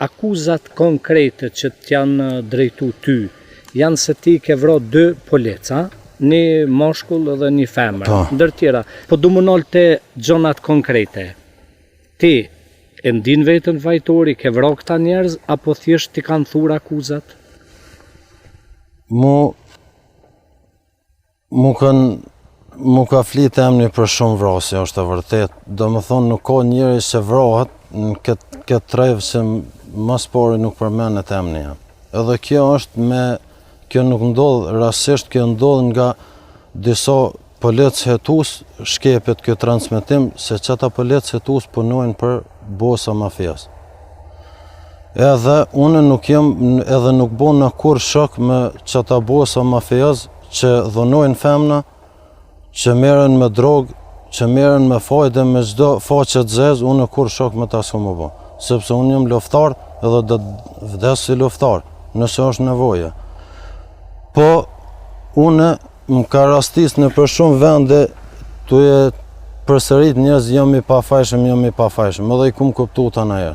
akuzat konkrete që t'janë drejtu ty, janë se ti ke vro 2 poleca, një moshkull dhe një femër, ndër tjera. Po du më nol të gjonat konkrete. Ti e ndin vetën fajtori, ke vro këta njerëz, apo thjesht ti kanë thur akuzat? Mu ka flitë emni për shumë vrasje, është e vërtet. Do më thonë nuk ka njëri që vrohet në këtë trevë që mas pari nuk përmenet emni jam. Edhe kjo nuk ndodh rastisht, kjo ndodh nga disa polec hetus shkepet kjo transmitim se qëta polec hetus punojnë për bosa mafijas. Edhe unë nuk bo në kur shok me qëta bosa mafijas që dhunojnë femna, që merren me drogë, që merren me fajde, me çdo faqe të zezë, unë kur shok me ta s'u më bo. Sepse unë jam luftar edhe do të vdes si luftar, nëse është nevoja. Po, unë më ka rastis në për shumë vende tu e përsërit njerëz jam i pafajshëm, edhe i kum kuptu të anaja.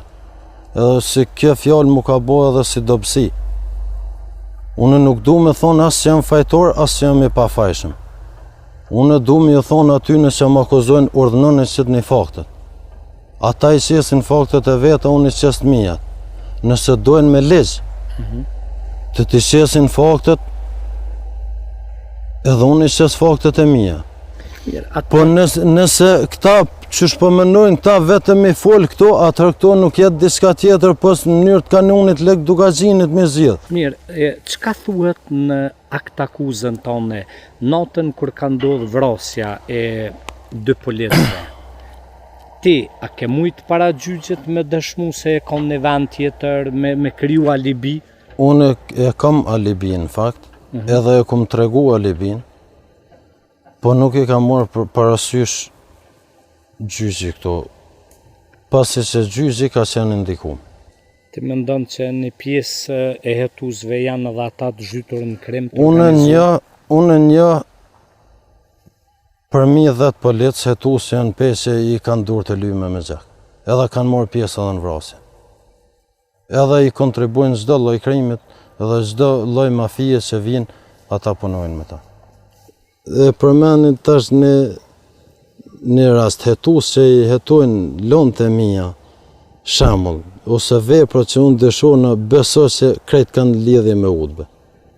Edhe si kjo fjalë mu ka bo edhe si dobësi. Unë nuk du me thonë asë që jam fajtor, asë që jam i pafajshëm. Unë du me ju thonë aty nëse më akuzojnë urdhënën e qëtë një faktet. Ata i qesin faktet e veta, unë i qesë të mijat. Nëse dojnë me ligjë, të t'i qesin faktet, edhe unë i qesë faktet e mija. Po nëse këta qysh po mendojnë këta vetëm i folë këto, atër këto nuk jetë diska tjetër pos në mënyrë të kanunit lek dugaxhinit me zgjidh. Mirë, çka thuhet në akt akuzën tonë, natën kur ka ndodhur vrasja e 2 policëve? Ti, a ke mujt para gjyqet me dëshmu se e kam në vend tjetër, me kriju alibi? Unë e kam alibin, në fakt, edhe e kom tregu alibin, po nuk i kam marrë parasysh gjyqi këto, pasi që gjyqi ka qenë ndikum. Ti mendon që një pjesë e hetusve janë edhe ata të zhytur në krim? Unë një përmi 10 policë hetus janë peshe i kanë dur të lyme me gjak. Edhe kanë marrë pjesë edhe në vrasje. Edhe i kontribuojnë çdo lloj krimit, edhe çdo lloj mafie që vinë, ata punojnë me ta. Dhe përmenin tash një rast hetus që i hetojnë lonë të mija, shembull, ose vepra që unë dëshona beso që krejt kanë lidhje me udhbe.